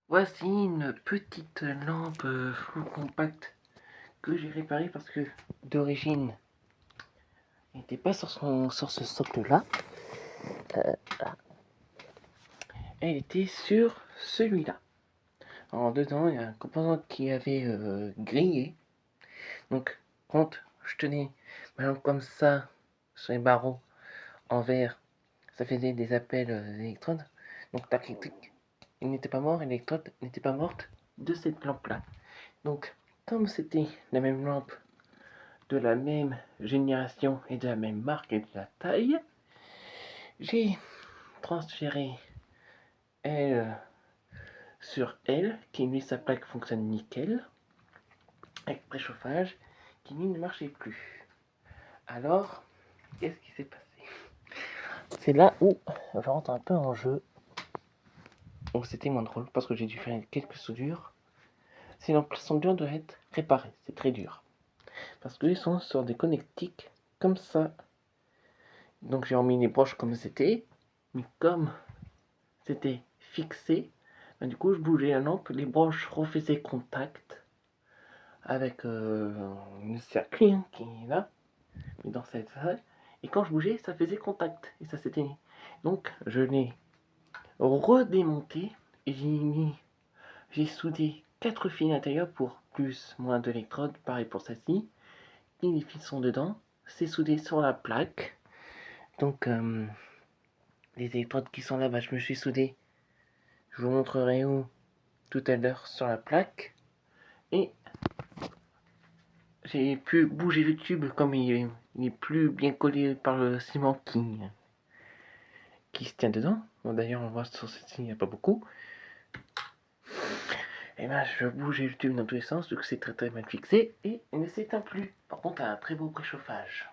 Voici une petite lampe full compacte que j'ai réparée parce que d'origine elle n'était pas sur ce socle-là. Elle était sur celui-là. Alors dedans, il y a un composant qui avait grillé. Donc quand je tenais ma lampe comme ça sur les barreaux en verre, ça faisait des appels d'électrodes. Donc tac tac tac. Il n'était pas mort, l'électrode n'était pas morte de cette lampe-là. Donc comme c'était la même lampe de la même génération et de la même marque et de la taille, j'ai transféré elle sur elle, qui lui sa plaque fonctionne nickel, avec préchauffage, qui lui ne marchait plus. Alors, qu'est-ce qui s'est passé? C'est là où je rentre un peu en jeu. Donc c'était moins drôle parce que j'ai dû faire quelques soudures. Ces soudures doivent être réparées, c'est très dur. Parce qu'ils sont sur des connectiques comme ça. Donc j'ai remis les broches comme c'était, mais comme c'était fixé, ben, du coup je bougeais la lampe, les broches refaisaient contact avec le circuit hein, qui est là, mais dans cette salle, et quand je bougeais ça faisait contact et ça s'éteignait. Donc je l'ai redémonté et j'ai soudé 4 fils à l'intérieur pour plus moins d'électrodes, pareil pour celle-ci, et les fils sont dedans, c'est soudé sur la plaque, donc les électrodes qui sont là, bah, je me suis soudé, je vous montrerai où tout à l'heure sur la plaque, et j'ai pu bouger le tube comme il est plus bien collé par le ciment qui se tient dedans. Bon, d'ailleurs, on voit sur cette ligne, il n'y a pas beaucoup. Et ben, je bougeais le tube dans tous les sens, donc c'est très très mal fixé et il ne s'éteint plus. Par contre, il a un très beau préchauffage.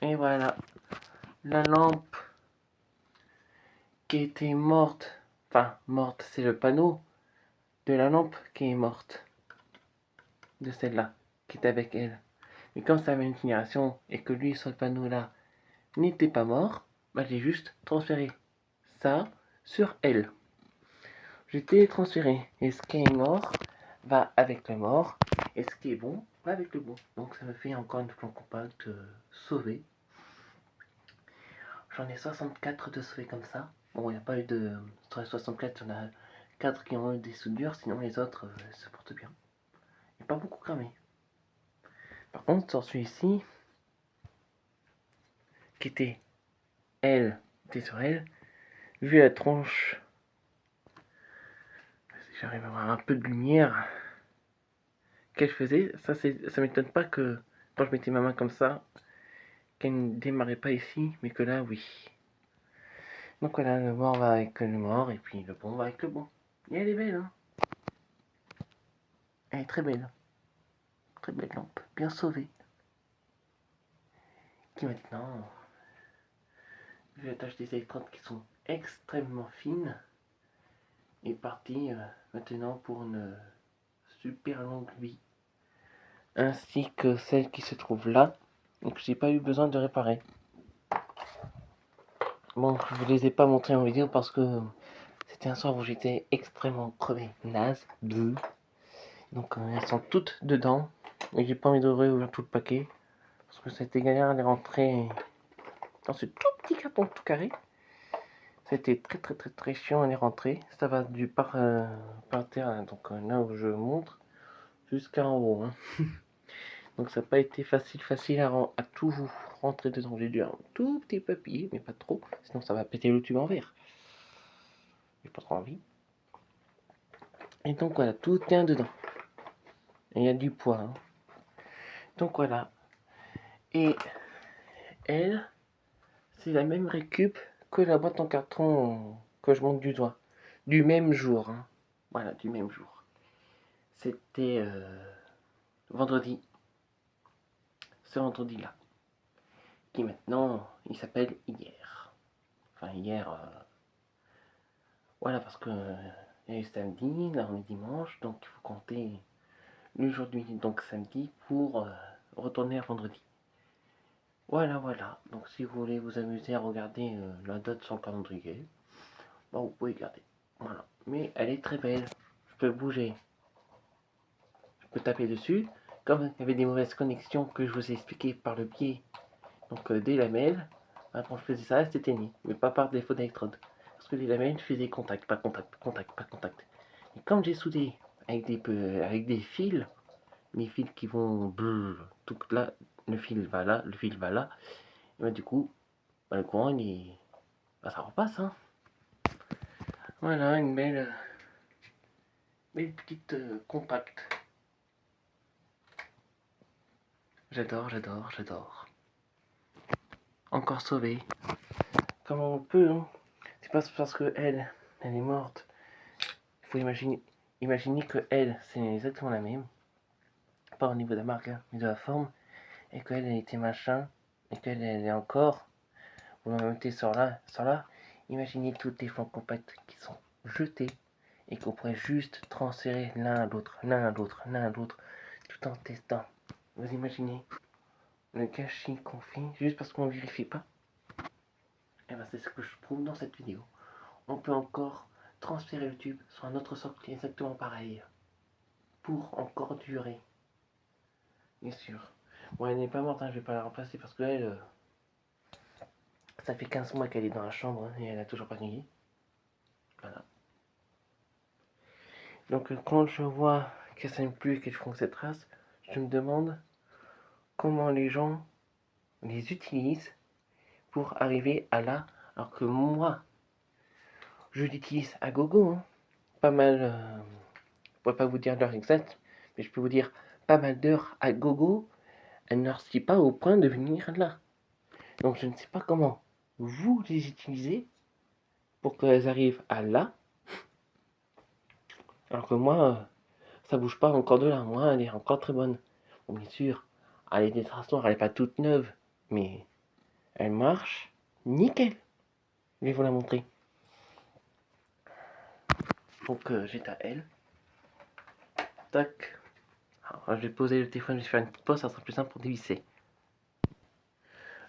Et voilà, la lampe qui était morte, enfin morte, c'est le panneau de la lampe qui est morte, de celle-là, qui est avec elle. Mais comme ça avait une génération et que lui sur le panneau là n'était pas mort, bah, j'ai juste transféré ça sur elle. J'ai télétransféré et ce qui est mort va avec le mort et ce qui est bon va avec le bon. Donc ça me fait encore une plan compacte sauvée. J'en ai 64 de sauvés comme ça. Bon, il n'y a pas eu de. Sur les 64, il y en a 4 qui ont eu des soudures, sinon les autres se portent bien. Il n'y a pas beaucoup cramé. Par contre, sur celui-ci, qui était elle, était sur elle, vu la tronche, si j'arrive à avoir un peu de lumière, qu'elle faisait, ça m'étonne pas que quand je mettais ma main comme ça, qu'elle ne démarrait pas ici, mais que là, oui. Donc voilà, le mort va avec le mort, et puis le bon va avec le bon. Et elle est belle, hein. Elle est très belle. Très belle lampe, bien sauvée. Qui maintenant, je attache des électrodes qui sont extrêmement fines, est partie maintenant pour une super longue vie. Ainsi que celle qui se trouve là. Donc j'ai pas eu besoin de réparer. Bon, je vous les ai pas montrés en vidéo parce que c'était un soir où j'étais extrêmement crevé, naze, bleu. Donc elles sont toutes dedans. Et j'ai pas envie de réouvrir tout le paquet. Parce que c'était galère à les rentrer dans ce tout petit carton tout carré. C'était très très très très chiant à les rentrer. Ça va du par terre, donc là où je montre, jusqu'à en haut. Hein. Donc ça n'a pas été facile à tout rentrer dedans. J'ai dû un tout petit papier, mais pas trop. Sinon ça va péter le tube en verre. J'ai pas trop envie. Et donc voilà, tout tient dedans. Et il y a du poids. Hein. Donc voilà. Et elle, c'est la même récup que la boîte en carton que je monte du doigt. Du même jour. Hein. Voilà, du même jour. C'était vendredi. Ce vendredi-là. Qui maintenant, il s'appelle hier. Enfin, hier. Voilà, parce que il y a eu samedi, là on est dimanche, donc il faut compter l'aujourd'hui, donc samedi, pour retourner à vendredi. Voilà, voilà. Donc si vous voulez vous amuser à regarder la date sur le calendrier, Bon, vous pouvez garder. Voilà. Mais elle est très belle. Je peux bouger. Je peux taper dessus. Comme il y avait des mauvaises connexions que je vous ai expliqué par le biais donc, des lamelles, quand je faisais ça, elle s'éteignait. Mais pas par défaut d'électrode. Parce que les lamelles faisaient contact, pas contact, contact, pas contact. Et comme j'ai soudé avec des fils, les fils qui vont tout là, le fil va là, le fil va là, et bah, du coup, bah, le courant bah, ça repasse. Hein. Voilà, une belle petite compacte. J'adore, j'adore, j'adore. Encore sauvée. Comment on peut, hein. C'est pas parce que elle est morte. Il faut imaginer que elle, c'est exactement la même. Pas au niveau de la marque, hein, mais de la forme. Et qu'elle était machin. Et qu'elle est encore. Vous la mettez sur là. Imaginez toutes les flancs compacts qui sont jetés. Et qu'on pourrait juste transférer l'un à l'autre, tout en testant. Vous imaginez le gâchis qu'on fait juste parce qu'on ne vérifie pas. Et ben c'est ce que je prouve dans cette vidéo. On peut encore transférer le tube sur un autre socle exactement pareil. Pour encore durer. Bien sûr. Bon, elle n'est pas morte, hein, je vais pas la remplacer parce que elle, ça fait 15 mois qu'elle est dans la chambre, hein, et elle a toujours pas grillé. Voilà. Donc quand je vois que ça ne plus et qu'elles font cette race, je me demande comment les gens les utilisent pour arriver à là, alors que moi, je l'utilise à gogo. Hein. Pas mal, je pourrais pas vous dire l'heure exacte, mais je peux vous dire pas mal d'heures à gogo. Elle ne réussit pas au point de venir là. Donc je ne sais pas comment vous les utilisez pour qu'elles arrivent à là, alors que moi, ça bouge pas encore de là. Moi, elle est encore très bonne. Bon, bien sûr, elle est des traces noires, elle est pas toute neuve, mais elle marche nickel. Je vais vous la montrer. Donc j'étais à elle. Tac. Alors, je vais poser le téléphone, je vais faire une petite pause, ça sera plus simple pour dévisser.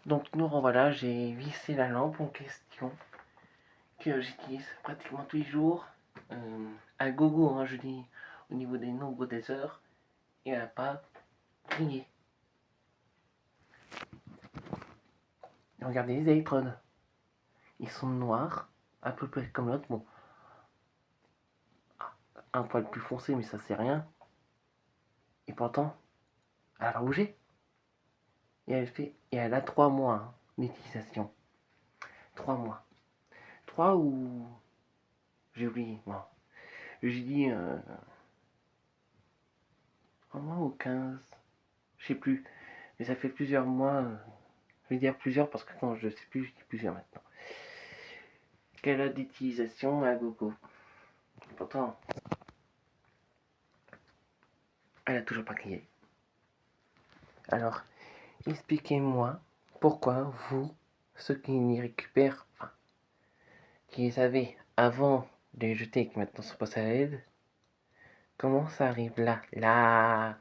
Donc nous revoilà, j'ai vissé la lampe en question que j'utilise pratiquement tous les jours. À gogo, hein, je dis au niveau des nombres des heures, et elle n'a pas grillé. Regardez les électrodes. Ils sont noirs, à peu près comme l'autre. Bon, un poil plus foncé, mais ça c'est rien. Et pourtant, elle a bougé. Et elle a 3 mois hein, d'utilisation. 3 mois. 3 ou... J'ai oublié. Bon. J'ai dit 3 mois ou 15. Je sais plus. Mais ça fait plusieurs mois. Je vais dire plusieurs parce que quand je sais plus, je dis plusieurs maintenant. Quelle a d'utilisation à gogo. Pourtant, elle a toujours pas crié. Alors, expliquez-moi pourquoi vous, ceux qui n'y récupèrent pas, qui les avaient avant de les jeter et qui maintenant sont passés à l'aide, comment ça arrive là? Là.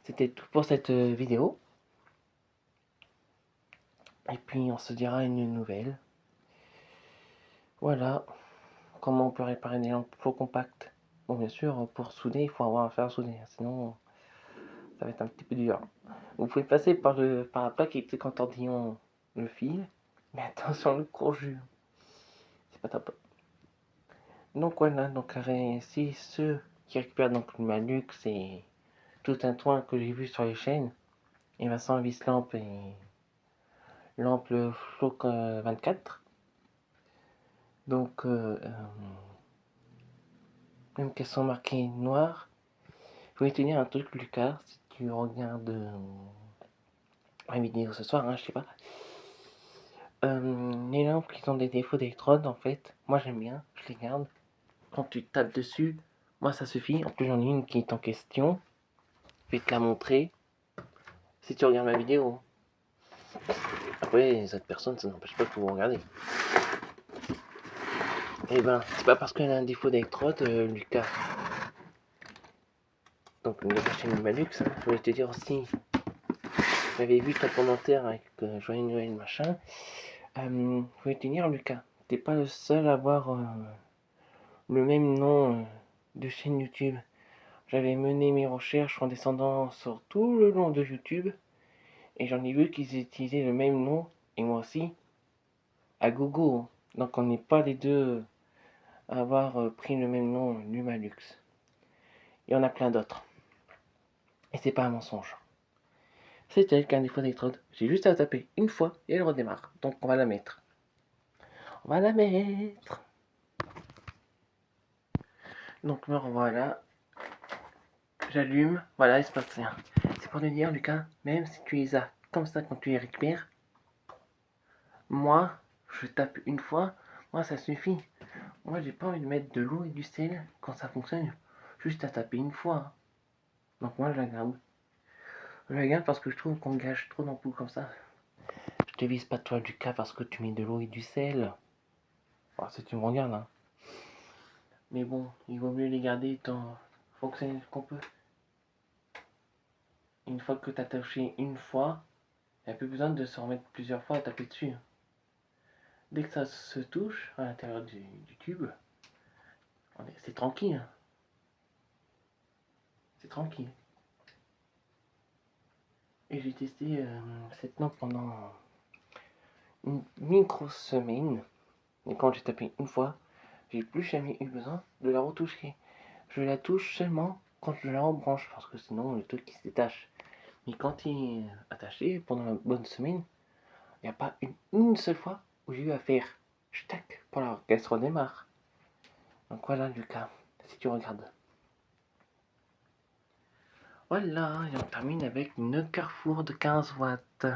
C'était tout pour cette vidéo. Et puis on se dira une nouvelle. Voilà. Comment on peut réparer des lampes trop compactes. Bon, bien sûr, pour souder, il faut avoir un fer à souder. Sinon, ça va être un petit peu dur. Vous pouvez passer par la plaque et quand on le fil. Mais attention, le gros jus. C'est pas top. Donc voilà, donc si ceux qui récupèrent donc le Malux et tout un toit que j'ai vu sur les chaînes, et Vincent vis lampe et lampe Floc 24. Donc même qu'elles sont marquées noires. Je voulais te dire un truc Lucas, si tu regardes ma vidéo ce soir, hein, je sais pas. Les lampes qui ont des défauts d'électrode, en fait, moi j'aime bien, je les garde. Quand tu tapes dessus, moi ça suffit. En plus j'en ai une qui est en question. Je vais te la montrer. Si tu regardes ma vidéo. Après, les autres personnes, ça n'empêche pas que vous regardez. Et ben, c'est pas parce qu'elle a un défaut d'électrode, Lucas. Donc, le chaîne Malux, hein, je voulais te dire aussi j'avais vu ton commentaire avec Joyeux Noël machin. Je voulais te dire, Lucas, t'es pas le seul à avoir le même nom de chaîne YouTube. J'avais mené mes recherches en descendant sur tout le long de YouTube et j'en ai vu qu'ils utilisaient le même nom, et moi aussi, à Google. Donc on n'est pas les deux à avoir pris le même nom, Numalux. Il y en a plein d'autres. Et c'est pas un mensonge. C'est tel qu'un défaut d'électrode. J'ai juste à taper une fois et elle redémarre. Donc on va la mettre. On va la mettre. Donc me revoilà. J'allume. Voilà, il se passe rien. C'est pour te dire, Lucas, même si tu les as comme ça quand tu les récupères, moi, je tape une fois. Moi, ça suffit. Moi, j'ai pas envie de mettre de l'eau et du sel quand ça fonctionne. Juste à taper une fois. Donc moi, je la garde. Je la garde parce que je trouve qu'on gâche trop d'ampoules comme ça. Je te vise pas toi, Lucas, parce que tu mets de l'eau et du sel. Enfin, si tu me regardes, hein. Mais bon, il vaut mieux les garder tant fonctionner qu'on peut. Une fois que tu as touché une fois, il n'y a plus besoin de se remettre plusieurs fois à taper dessus. Dès que ça se touche à l'intérieur du tube, c'est tranquille. C'est tranquille. Et j'ai testé cette lampe pendant une micro-semaine. Et quand j'ai tapé une fois, j'ai plus jamais eu besoin de la retoucher. Je la touche seulement quand je la rebranche, parce que sinon le truc il se détache. Mais quand il est attaché pendant une bonne semaine, il n'y a pas une seule fois où j'ai eu à faire tac pour qu'elle se redémarre. Donc voilà Lucas, si tu regardes. Voilà, et on termine avec une Carrefour de 15 watts.